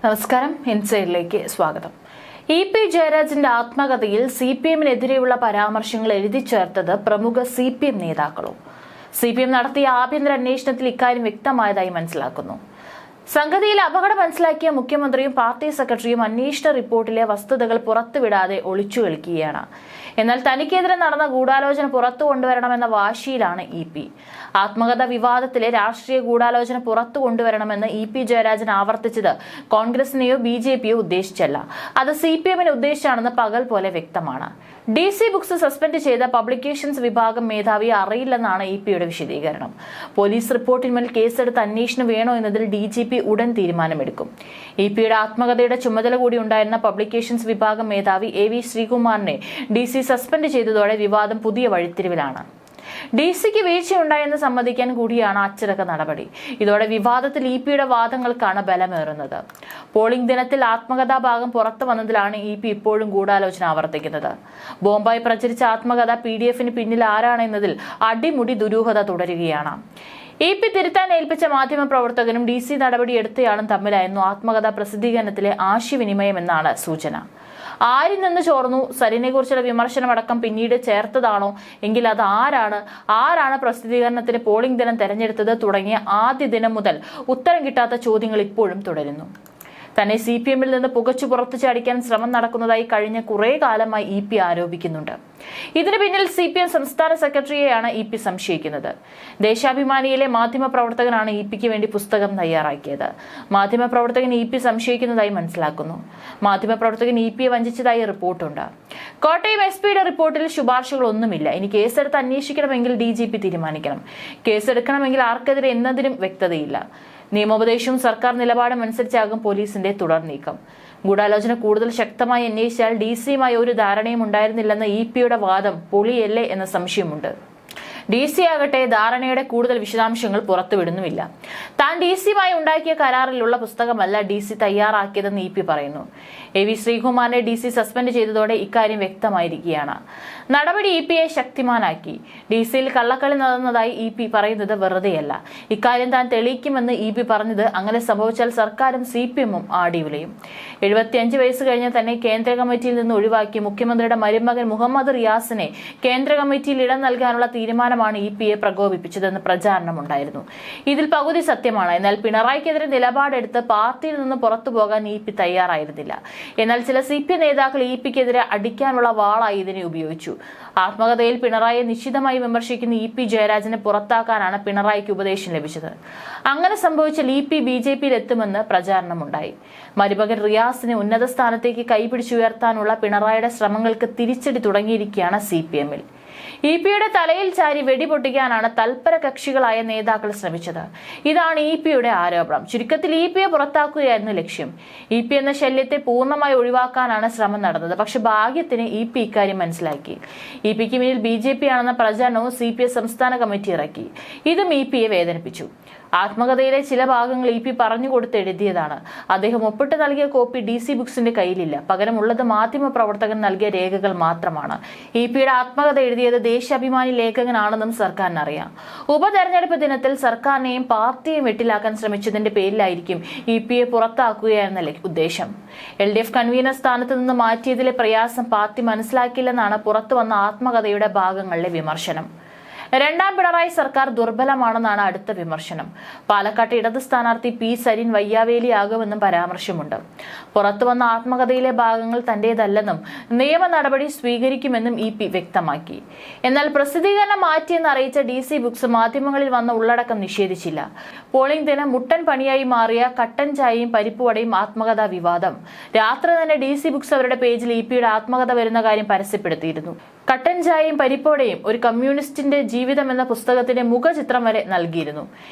നമസ്കാരം, ഇൻസൈഡിലേക്ക് സ്വാഗതം. പി ജയരാജന്റെ ആത്മകഥയിൽ CPM-നെതിരെയുള്ള പരാമർശങ്ങൾ എഴുതി ചേർത്തത് പ്രമുഖ CPM നേതാക്കളും. CPM നടത്തിയ ആഭ്യന്തര അന്വേഷണത്തിൽ ഇക്കാര്യം വ്യക്തമായതായി മനസ്സിലാക്കുന്നു. സംഗതിയിൽ അപകടം മനസ്സിലാക്കിയ മുഖ്യമന്ത്രിയും പാർട്ടി സെക്രട്ടറിയും അന്വേഷണ റിപ്പോർട്ടിലെ വസ്തുതകൾ പുറത്തുവിടാതെ ഒളിച്ചു കളിക്കുകയാണ്. എന്നാൽ തനിക്കെതിരെ നടന്ന ഗൂഢാലോചന പുറത്തു കൊണ്ടുവരണമെന്ന വാശിയിലാണ് EP. ആത്മകഥ വിവാദത്തിലെ രാഷ്ട്രീയ ഗൂഢാലോചന പുറത്തു കൊണ്ടുവരണമെന്ന് പി ജയരാജൻ ആവർത്തിച്ചത് കോൺഗ്രസിനെയോ BJPയോ ഉദ്ദേശിച്ചല്ല, അത് CPM-നെ ഉദ്ദേശിച്ചാണെന്ന് പകൽ പോലെ വ്യക്തമാണ്. DC ബുക്സ് സസ്പെൻഡ് ചെയ്ത പബ്ലിക്കേഷൻസ് വിഭാഗം മേധാവിയെ അറിയില്ലെന്നാണ് EP-യുടെ വിശദീകരണം. പോലീസ് റിപ്പോർട്ടിന്മേൽ കേസെടുത്ത് അന്വേഷണം വേണോ എന്നതിൽ DGP ഉടൻ തീരുമാനമെടുക്കും. EP-യുടെ ആത്മകഥയുടെ ചുമതല കൂടി ഉണ്ടായിരുന്ന പബ്ലിക്കേഷൻസ് വിഭാഗം മേധാവി AV ശ്രീകുമാറിനെ DC സസ്പെൻഡ് ചെയ്തതോടെ വിവാദം പുതിയ വഴിത്തിരിവിലാണ്. DCക്ക് വീഴ്ചയുണ്ടായെന്ന് സമ്മതിക്കാൻ കൂടിയാണ് അച്ചടക്ക നടപടി. ഇതോടെ വിവാദത്തിൽ EP-യുടെ വാദങ്ങൾക്കാണ് ബലമേറുന്നത്. പോളിംഗ് ദിനത്തിൽ ആത്മകഥാ ഭാഗം പുറത്തു വന്നതിലാണ് EP ഇപ്പോഴും ഗൂഢാലോചന ആവർത്തിക്കുന്നത്. ബോംബായി പ്രചരിച്ച ആത്മകഥ PDF-ന് പിന്നിൽ ആരാണെന്നതിൽ അടിമുടി ദുരൂഹത തുടരുകയാണ്. EP തിരുത്താൻ ഏൽപ്പിച്ച മാധ്യമപ്രവർത്തകനും DC നടപടി എടുത്തയാളും തമ്മിലായിരുന്നു ആത്മകഥാ പ്രസിദ്ധീകരണത്തിലെ ആശയവിനിമയം എന്നാണ് സൂചന. ആരിൽ നിന്ന് ചോർന്നു, സരിനെ കുറിച്ചുള്ള വിമർശനമടക്കം പിന്നീട് ചേർത്തതാണോ എങ്കിൽ അത് ആരാണ് പ്രസിദ്ധീകരണത്തിന് പോളിംഗ് ദിനം തെരഞ്ഞെടുത്തത് തുടങ്ങിയ ആദ്യ ദിനം മുതൽ ഉത്തരം കിട്ടാത്ത ചോദ്യങ്ങൾ ഇപ്പോഴും തുടരുന്നു. തന്നെ CPM-ൽ നിന്ന് പുകച്ചു പുറത്തു ചാടിക്കാൻ ശ്രമം നടക്കുന്നതായി കഴിഞ്ഞ കുറെ കാലമായി EP ആരോപിക്കുന്നുണ്ട്. ഇതിന് പിന്നിൽ CPM സംസ്ഥാന സെക്രട്ടറിയെയാണ് EP സംശയിക്കുന്നത്. ദേശാഭിമാനിയിലെ മാധ്യമപ്രവർത്തകനാണ് EP-ക്ക് വേണ്ടി പുസ്തകം തയ്യാറാക്കിയത്. മാധ്യമപ്രവർത്തകൻ EP സംശയിക്കുന്നതായി മനസ്സിലാക്കുന്നു. മാധ്യമപ്രവർത്തകൻ EP-യെ വഞ്ചിച്ചതായി റിപ്പോർട്ടുണ്ട്. കോട്ടയം SP-യുടെ റിപ്പോർട്ടിൽ ശുപാർശകളൊന്നുമില്ല. ഇനി കേസെടുത്ത് അന്വേഷിക്കണമെങ്കിൽ DGP തീരുമാനിക്കണം. കേസെടുക്കണമെങ്കിൽ ആർക്കെതിരെ എന്നതിനും വ്യക്തതയില്ല. നിയമോപദേശവും സർക്കാർ നിലപാടും അനുസരിച്ചാകും പോലീസിന്റെ തുടർ നീക്കം. ഗൂഢാലോചന കൂടുതൽ ശക്തമായി അന്വേഷിച്ചാൽ DC-യുമായി ഒരു ധാരണയും ഉണ്ടായിരുന്നില്ലെന്ന EP-യുടെ വാദം പൊളിയല്ലേ എന്ന സംശയമുണ്ട്. DC ആകട്ടെ ധാരണയുടെ കൂടുതൽ വിശദാംശങ്ങൾ പുറത്തുവിടുന്നുമില്ല. താൻ DC-യുമായി ഉണ്ടാക്കിയ കരാറിലുള്ള പുസ്തകമല്ല DC തയ്യാറാക്കിയതെന്ന് EP പറയുന്നു. AV ശ്രീകുമാറിനെ DC സസ്പെൻഡ് ചെയ്തതോടെ ഇക്കാര്യം വ്യക്തമായിരിക്കുകയാണ്. നടപടി EP-യെ ശക്തിമാനാക്കി. DC-യിൽ കള്ളക്കളി നടന്നതായി EP പറയുന്നത് വെറുതെയല്ല. ഇക്കാര്യം താൻ തെളിയിക്കുമെന്ന് EP പറഞ്ഞത് അങ്ങനെ സംഭവിച്ചാൽ സർക്കാരും CPM-ഉം ആടിയുലയും. 75 വയസ്സ് കഴിഞ്ഞ തന്നെ കേന്ദ്ര കമ്മിറ്റിയിൽ നിന്ന് ഒഴിവാക്കി മുഖ്യമന്ത്രിയുടെ മരുമകൻ മുഹമ്മദ് റിയാസിനെ കേന്ദ്ര കമ്മിറ്റിയിൽ ഇടം നൽകാനുള്ള തീരുമാനമാണ് EP-യെ പ്രകോപിപ്പിച്ചതെന്ന് പ്രചാരണമുണ്ടായിരുന്നു. ഇതിൽ പകുതി സത്യമാണ്. എന്നാൽ പിണറായിക്കെതിരെ നിലപാടെടുത്ത് പാർട്ടിയിൽ നിന്ന് പുറത്തു പോകാൻ EP തയ്യാറായിരുന്നില്ല. എന്നാൽ ചില CPM നേതാക്കൾ EP-ക്കെതിരെ അടിക്കാനുള്ള വാളായി ഇതിനെ ഉപയോഗിച്ചു. ആത്മകഥയിൽ പിണറായിയെ നിശ്ചിതമായി വിമർശിക്കുന്ന EP ജയരാജനെ പുറത്താക്കാനാണ് പിണറായിക്ക് ഉപദേശം ലഭിച്ചത്. അങ്ങനെ സംഭവിച്ചാൽ EP BJPയിൽ എത്തുമെന്ന് പ്രചാരണമുണ്ടായി. മരുമകൻ റിയാസിനെ ഉന്നത സ്ഥാനത്തേക്ക് കൈപിടിച്ചുയർത്താനുള്ള പിണറായിയുടെ ശ്രമങ്ങൾക്ക് തിരിച്ചടി തുടങ്ങിയിരിക്കുകയാണ് CPM-ൽ. EP-യുടെ തലയിൽ ചാരി വെടിപൊട്ടിക്കാനാണ് തൽപര കക്ഷികളായ നേതാക്കൾ ശ്രമിച്ചത്. ഇതാണ് EP-യുടെ ആരോപണം. ചുരുക്കത്തിൽ EP-യെ പുറത്താക്കുകയായിരുന്നു ലക്ഷ്യം. EP എന്ന ശല്യത്തെ പൂർണ്ണമായി ഒഴിവാക്കാനാണ് ശ്രമം നടന്നത്. പക്ഷെ ഭാഗ്യത്തിന് EP ഇക്കാര്യം മനസ്സിലാക്കി. EP-ക്ക് പിന്നിൽ BJP ആണെന്ന പ്രചാരണവും CPM സംസ്ഥാന കമ്മിറ്റി ഇറക്കി. ഇതും EP-യെ വേദനിപ്പിച്ചു. ആത്മകഥയിലെ ചില ഭാഗങ്ങൾ EP പറഞ്ഞുകൊടുത്ത് എഴുതിയതാണ്. അദ്ദേഹം ഒപ്പിട്ട് നൽകിയ കോപ്പി DC ബുക്സിന്റെ കയ്യിലില്ല. പകരമുള്ളത് മാധ്യമപ്രവർത്തകൻ നൽകിയ രേഖകൾ മാത്രമാണ്. EP-യുടെ ആത്മകഥ എഴുതിയത് ദേശാഭിമാനി ലേഖകനാണെന്നും സർക്കാരിനറിയാം. ഉപതെരഞ്ഞെടുപ്പ് ദിനത്തിൽ സർക്കാരിനെയും പാർട്ടിയെയും വെട്ടിലാക്കാൻ ശ്രമിച്ചതിന്റെ പേരിലായിരിക്കും EP-യെ പുറത്താക്കുകയെന്ന ഉദ്ദേശം. LDF കൺവീനർ സ്ഥാനത്ത് നിന്ന് മാറ്റിയതിലെ പ്രയാസം പാർട്ടി മനസ്സിലാക്കില്ലെന്നാണ് പുറത്തു വന്ന ആത്മകഥയുടെ ഭാഗങ്ങളിലെ വിമർശനം. രണ്ടാം പിണറായി സർക്കാർ ദുർബലമാണെന്നാണ് അടുത്ത വിമർശനം. പാലക്കാട്ട് ഇടത് സ്ഥാനാർത്ഥി P സരിൻ വയ്യാവേലിയാകുമെന്നും പരാമർശമുണ്ട്. പുറത്തു വന്ന ആത്മകഥയിലെ ഭാഗങ്ങൾ തന്റേതല്ലെന്നും നിയമ നടപടി സ്വീകരിക്കുമെന്നും EP വ്യക്തമാക്കി. എന്നാൽ പ്രസിദ്ധീകരണം മാറ്റിയെന്ന് അറിയിച്ച DC ബുക്സ് മാധ്യമങ്ങളിൽ വന്ന ഉള്ളടക്കം നിഷേധിച്ചില്ല. പോളിംഗ് ദിനം മുട്ടൻ പണിയായി മാറിയ കട്ടൻ ചായയും പരിപ്പുവടയും ആത്മകഥാ വിവാദം. രാത്രി തന്നെ DC ബുക്സ് അവരുടെ പേജിൽ EP-യുടെ ആത്മകഥ വരുന്ന കാര്യം പരസ്യപ്പെടുത്തിയിരുന്നു. കട്ടൻ ചായയും പരിപ്പോടെയും ഒരു കമ്മ്യൂണിസ്റ്റിന്റെ ജീവിതം എന്ന പുസ്തകത്തിന്റെ മുഖചിത്രം വരെ നൽകിയിരുന്നു.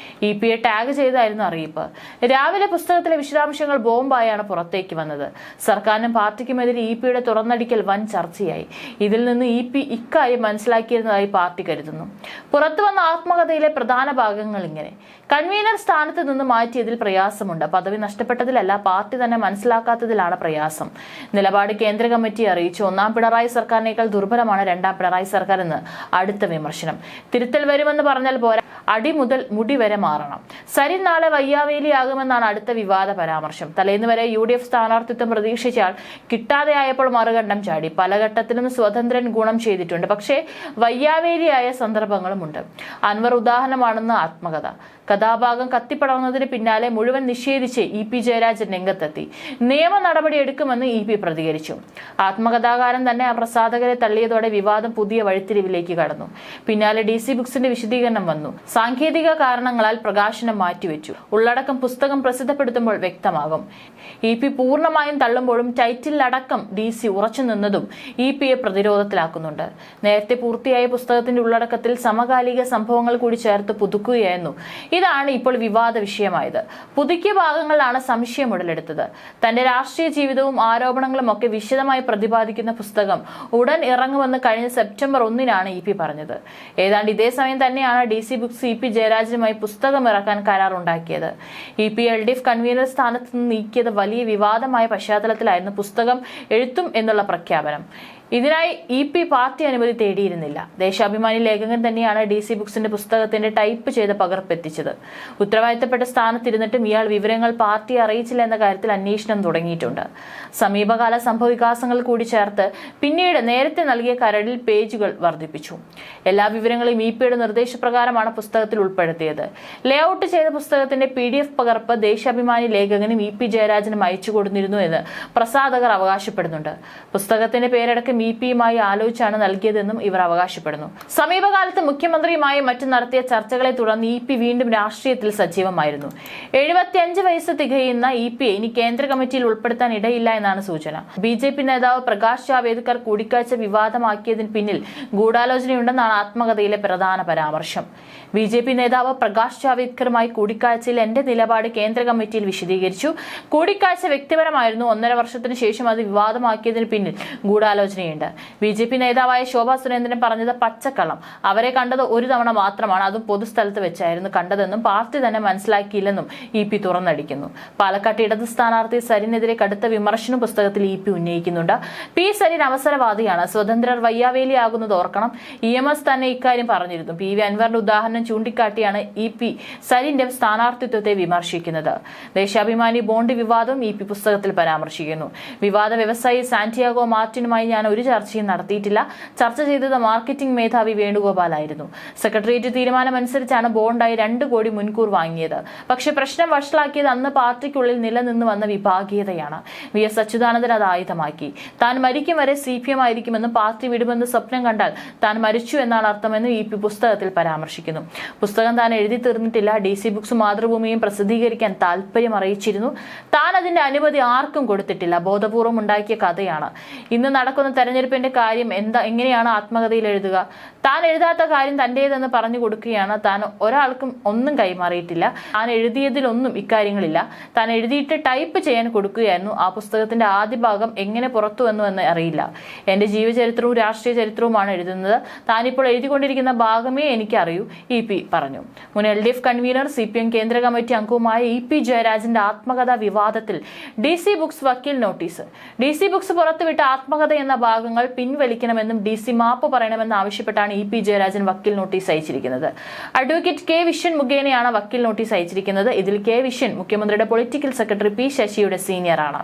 EP-യെ ടാഗ് ചെയ്തായിരുന്നു അറിയിപ്പ്. രാവിലെ പുസ്തകത്തിലെ വിശദാംശങ്ങൾ ബോംബായാണ് പുറത്തേക്ക് വന്നത്. സർക്കാരിനും പാർട്ടിക്കുമെതിരെ EP-യുടെ തുറന്നടിക്കൽ വൻ ചർച്ചയായി. ഇതിൽ നിന്ന് EP ഇക്കാര്യം മനസ്സിലാക്കിയിരുന്നതായി പാർട്ടി കരുതുന്നു. പുറത്തു വന്ന ആത്മകഥയിലെ പ്രധാന ഭാഗങ്ങൾ ഇങ്ങനെ: കൺവീനർ സ്ഥാനത്ത് നിന്ന് മാറ്റിയതിൽ പ്രയാസമുണ്ട്. പദവി നഷ്ടപ്പെട്ടതിലല്ല, പാർട്ടി തന്നെ മനസ്സിലാക്കാത്തതിലാണ് പ്രയാസം. നിലപാട് കേന്ദ്ര കമ്മിറ്റി അറിയിച്ചു. ഒന്നാം പിണറായി സർക്കാരിനേക്കാൾ ദുർബലമാണ് രണ്ടാം പിണറായി സർക്കാർ എന്ന് അടുത്ത വിമർശനം. തിരുത്തൽ വരുമെന്ന് പറഞ്ഞാൽ പോരാ, അടി മുതൽ മുടി വരെ മാറണം. സരിൻ നാളെ വയ്യാവേലിയാകുമെന്നാണ് അടുത്ത വിവാദ പരാമർശം. തലേന്ന് വരെ UDF സ്ഥാനാർത്ഥിത്വം പ്രതീക്ഷിച്ചാൽ കിട്ടാതെയായപ്പോൾ മറുകണ്ഠം ചാടി. പല ഘട്ടത്തിലും സ്വതന്ത്രൻ ഗുണം ചെയ്തിട്ടുണ്ട്, പക്ഷേ വയ്യാവേലിയായ സന്ദർഭങ്ങളുമുണ്ട്. അൻവർ ഉദാഹരണമാണെന്ന് ആത്മകഥ. കഥാഭാഗം കത്തിപ്പടർന്നതിന് പിന്നാലെ മുഴുവൻ നിഷേധിച്ച് EP ജയരാജൻ രംഗത്തെത്തി. നിയമ നടപടി എടുക്കുമെന്ന് EP പ്രതികരിച്ചു. ആത്മകഥാകാരൻ തന്നെ പ്രസാധകരെ തള്ളിയതോടെ വിവാദം പുതിയ വഴിത്തിരിവിലേക്ക് കടന്നു. പിന്നാലെ DC ബുക്സിന്റെ വിശദീകരണം വന്നു. സാങ്കേതിക കാരണങ്ങളാൽ പ്രകാശനം മാറ്റിവെച്ചു. ഉള്ളടക്കം പുസ്തകം പ്രസിദ്ധപ്പെടുത്തുമ്പോൾ വ്യക്തമാകും. EP പൂർണ്ണമായും തള്ളുമ്പോഴും ടൈറ്റിലടക്കം DC ഉറച്ചു നിന്നതും EPയെ പ്രതിരോധത്തിലാക്കുന്നുണ്ട്. നേരത്തെ പൂർത്തിയായ പുസ്തകത്തിന്റെ ഉള്ളടക്കത്തിൽ സമകാലിക സംഭവങ്ങൾ കൂടി ചേർത്ത് പുതുക്കുകയായിരുന്നു. ഇതാണ് ഇപ്പോൾ വിവാദ വിഷയമായത്. പുതുക്കിയ ഭാഗങ്ങളിലാണ് സംശയം ഉടലെടുത്തത്. തന്റെ രാഷ്ട്രീയ ജീവിതവും ആരോപണങ്ങളും ഒക്കെ വിശദമായി പ്രതിപാദിക്കുന്ന പുസ്തകം ഉടൻ ഇറങ്ങുമെന്ന് കഴിഞ്ഞ സെപ്റ്റംബർ 1-നാണ് EP പറഞ്ഞത്. ഏതാണ്ട് ഇതേ സമയം തന്നെയാണ് DC ബുക്സ് EP ജയരാജനുമായി പുസ്തകം ഇറക്കാൻ കരാറുണ്ടാക്കിയത്. EP LDF കൺവീനർ സ്ഥാനത്ത് നിന്ന് നീക്കിയത് വലിയ വിവാദമായ പശ്ചാത്തലത്തിലായിരുന്നു പുസ്തകം എഴുത്തും എന്നുള്ള പ്രഖ്യാപനം. ഇതിനായി EP പാർട്ടി അനുമതി തേടിയിരുന്നില്ല. ദേശാഭിമാനി ലേഖകൻ തന്നെയാണ് DC ബുക്സിന്റെ പുസ്തകത്തിന്റെ ടൈപ്പ് ചെയ്ത പകർപ്പ് എത്തിച്ചത്. ഉത്തരവാദിത്തപ്പെട്ട സ്ഥാനത്തിരുന്നിട്ടും ഇയാൾ വിവരങ്ങൾ പാർട്ടിയെ അറിയിച്ചില്ല എന്ന കാര്യത്തിൽ അന്വേഷണം തുടങ്ങിയിട്ടുണ്ട്. സമീപകാല സംഭവവികാസങ്ങൾ കൂടി ചേർത്ത് പിന്നീട് നേരത്തെ നൽകിയ കരടിൽ പേജുകൾ വർദ്ധിപ്പിച്ചു. എല്ലാ വിവരങ്ങളും EPയുടെ നിർദ്ദേശപ്രകാരമാണ് പുസ്തകത്തിൽ ഉൾപ്പെടുത്തിയത്. ലേഔട്ട് ചെയ്ത പുസ്തകത്തിന്റെ PDF പകർപ്പ് ദേശാഭിമാനി ലേഖകനും EP ജയരാജനും അയച്ചു കൊടുത്തിരുന്നു എന്ന് പ്രസാധകർ അവകാശപ്പെടുന്നുണ്ട്. പുസ്തകത്തിന്റെ പേരടക്കം EPയുമായി ആലോചിച്ചാണ് നൽകിയതെന്നും ഇവർ അവകാശപ്പെടുന്നു. സമീപകാലത്ത് മുഖ്യമന്ത്രിയുമായി മറ്റും നടത്തിയ ചർച്ചകളെ തുടർന്ന് EP വീണ്ടും രാഷ്ട്രീയത്തിൽ സജീവമായിരുന്നു. 75 വയസ്സ് തികയുന്ന EPയെ ഇനി കേന്ദ്ര കമ്മിറ്റിയിൽ ഉൾപ്പെടുത്താൻ ഇടയില്ല എന്നാണ് സൂചന. BJP നേതാവ് പ്രകാശ് ജാവേദ്കർ കൂടിക്കാഴ്ച വിവാദമാക്കിയതിന് പിന്നിൽ ഗൂഢാലോചനയുണ്ടെന്നാണ് ആത്മകഥയിലെ പ്രധാന പരാമർശം. BJP നേതാവ് പ്രകാശ് ജാവേദ്കറുമായി കൂടിക്കാഴ്ചയിൽ എന്റെ നിലപാട് കേന്ദ്ര കമ്മിറ്റിയിൽ വിശദീകരിച്ചു. കൂടിക്കാഴ്ച വ്യക്തിപരമായിരുന്നു. 1.5 വർഷത്തിന് ശേഷം അത് വിവാദമാക്കിയതിന് പിന്നിൽ ഗൂഢാലോചന. BJP നേതാവായ ശോഭാ സുരേന്ദ്രൻ പറഞ്ഞത് പച്ചക്കള്ളം. അവരെ കണ്ടത് ഒരു തവണ മാത്രമാണ്, അതും പൊതുസ്ഥലത്ത് വെച്ചായിരുന്നു കണ്ടതെന്നും പാർട്ടി തന്നെ മനസ്സിലാക്കിയില്ലെന്നും EP തുറന്നടിക്കുന്നു. പാലക്കാട്ട് ഇടത് സ്ഥാനാർത്ഥി സരിനെതിരെ കടുത്ത വിമർശനം പുസ്തകത്തിൽ EP ഉന്നയിക്കുന്നുണ്ട്. P സരിൻ അവസരവാദിയാണ്, സ്വതന്ത്രർ വയ്യാവേലിയാകുന്നത് ഓർക്കണം. EMS തന്നെ ഇക്കാര്യം പറഞ്ഞിരുന്നു. PV അൻവറിന്റെ ഉദാഹരണം ചൂണ്ടിക്കാട്ടിയാണ് EP സരിന്റെ സ്ഥാനാർത്ഥിത്വത്തെ വിമർശിക്കുന്നത്. ദേശാഭിമാനി ബോണ്ട് വിവാദവും EP പുസ്തകത്തിൽ പരാമർശിക്കുന്നു. വിവാദ വ്യവസായി സാന്റിയാഗോ മാർട്ടിനുമായി ഞാൻ ഒരു ചർച്ചയും നടത്തിയിട്ടില്ല. ചർച്ച ചെയ്തത് മാർക്കറ്റിംഗ് മേധാവി വേണുഗോപാലായിരുന്നു. സെക്രട്ടേറിയറ്റ് തീരുമാനമനുസരിച്ചാണ് ബോണ്ടായി 2 കോടി മുൻകൂർ വാങ്ങിയത്. പക്ഷേ പ്രശ്നം വഷളാക്കിയത് അന്ന് പാർട്ടിക്കുള്ളിൽ നിലനിന്ന് വന്ന വിഭാഗീയതയാണ്. VS അച്യുതാനന്ദൻ അത് ആയുധമാക്കി. താൻ മരിക്കും വരെ CPM ആയിരിക്കുമെന്നും പാർട്ടി വിടുമെന്ന് സ്വപ്നം കണ്ടാൽ താൻ മരിച്ചു എന്നാണ് അർത്ഥമെന്ന് EP പുസ്തകത്തിൽ പരാമർശിക്കുന്നു. പുസ്തകം താൻ എഴുതി തീർന്നിട്ടില്ല. DC ബുക്സ് മാതൃഭൂമിയും പ്രസിദ്ധീകരിക്കാൻ താല്പര്യം അറിയിച്ചിരുന്നു. താൻ അതിന്റെ അനുമതി ആർക്കും കൊടുത്തിട്ടില്ല. ബോധപൂർവം ഉണ്ടാക്കിയ കഥയാണ്. ഇന്ന് നടക്കുന്ന തെരഞ്ഞെടുപ്പിന്റെ കാര്യം എങ്ങനെയാണ് ആത്മകഥയിൽ എഴുതുക? താൻ എഴുതാത്ത കാര്യം തന്റേതെന്ന് പറഞ്ഞു കൊടുക്കുകയാണ്. താൻ ഒരാൾക്കും ഒന്നും കൈമാറിയിട്ടില്ല. താൻ എഴുതിയതിലൊന്നും ഇക്കാര്യങ്ങളില്ല. താൻ എഴുതിയിട്ട് ടൈപ്പ് ചെയ്യാൻ കൊടുക്കുകയായിരുന്നു. ആ പുസ്തകത്തിന്റെ ആദ്യ ഭാഗം എങ്ങനെ പുറത്തു വന്നു എന്ന് അറിയില്ല. എന്റെ ജീവചരിത്രവും രാഷ്ട്രീയ ചരിത്രവുമാണ് എഴുതുന്നത്. താനിപ്പോൾ എഴുതിക്കൊണ്ടിരിക്കുന്ന ഭാഗമേ എനിക്ക് അറിയൂ, EP പറഞ്ഞു. മുൻ LDF കൺവീനർ CPM കേന്ദ്ര കമ്മിറ്റി അംഗവുമായ EP ജയരാജന്റെ ആത്മകഥ വിവാദത്തിൽ DC ബുക്സ് വക്കീൽ നോട്ടീസ്. DC ബുക്സ് പുറത്തുവിട്ട ആത്മകഥ എന്ന ഭാഗങ്ങൾ പിൻവലിക്കണമെന്നും DC മാപ്പ് പറയണമെന്ന് ആവശ്യപ്പെട്ടാണ് EP ജയരാജൻ വക്കീൽ നോട്ടീസ് അയച്ചിരിക്കുന്നത്. അഡ്വക്കേറ്റ് K വിശ്വൻ മുഖേനയാണ് വക്കീൽ നോട്ടീസ് അയച്ചിരിക്കുന്നത്. ഇതിൽ K വിശ്വൻ മുഖ്യമന്ത്രിയുടെ പൊളിറ്റിക്കൽ സെക്രട്ടറി P ശശിയുടെ സീനിയറാണ്.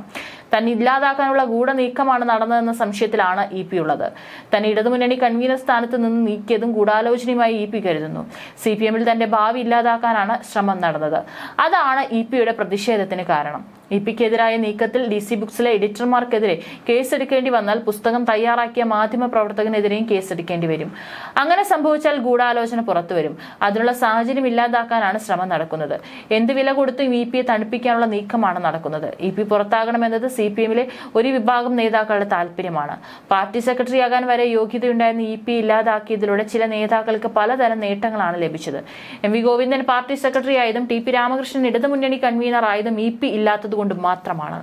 തന്നെ ഇല്ലാതാക്കാനുള്ള ഗൂഢനീക്കമാണ് നടന്നതെന്ന സംശയത്തിലാണ് EP ഉള്ളത്. തന്നെ ഇടതുമുന്നണി കൺവീനർ സ്ഥാനത്ത് നിന്ന് നീക്കിയതും ഗൂഢാലോചനയുമായി EP കരുതുന്നു. CPMൽ തന്റെ ഭാവി ഇല്ലാതാക്കാനാണ് ശ്രമം നടന്നത്. അതാണ് EPയുടെ പ്രതിഷേധത്തിന് കാരണം. EPക്കെതിരായ നീക്കത്തിൽ DC ബുക്സിലെ എഡിറ്റർമാർക്കെതിരെ കേസെടുക്കേണ്ടി വന്നാൽ പുസ്തകം തയ്യാറാക്കിയ മാധ്യമ പ്രവർത്തകനെതിരെയും കേസെടുക്കേണ്ടി വരും. അങ്ങനെ സംഭവിച്ചാൽ ഗൂഢാലോചന പുറത്തുവരും. അതിനുള്ള സാഹചര്യം ഇല്ലാതാക്കാനാണ് ശ്രമം നടക്കുന്നത്. എന്ത് വില കൊടുത്തും EPയെ തണുപ്പിക്കാനുള്ള നീക്കമാണ് നടക്കുന്നത്. EP പുറത്താകണമെന്നത് CPMലെ ഒരു വിഭാഗം നേതാക്കളുടെ താല്പര്യമാണ്. പാർട്ടി സെക്രട്ടറിയാകാൻ വരെ യോഗ്യതയുണ്ടായിരുന്ന EP ഇല്ലാതാക്കിയതിലൂടെ ചില നേതാക്കൾക്ക് പലതരം നേട്ടങ്ങളാണ് ലഭിച്ചത്. MV ഗോവിന്ദൻ പാർട്ടി സെക്രട്ടറി ആയതും TP രാമകൃഷ്ണൻ ഇടതുമുന്നണി കൺവീനർ ആയതും EP ഇല്ലാത്തതുകൊണ്ട് മാത്രമാണ്.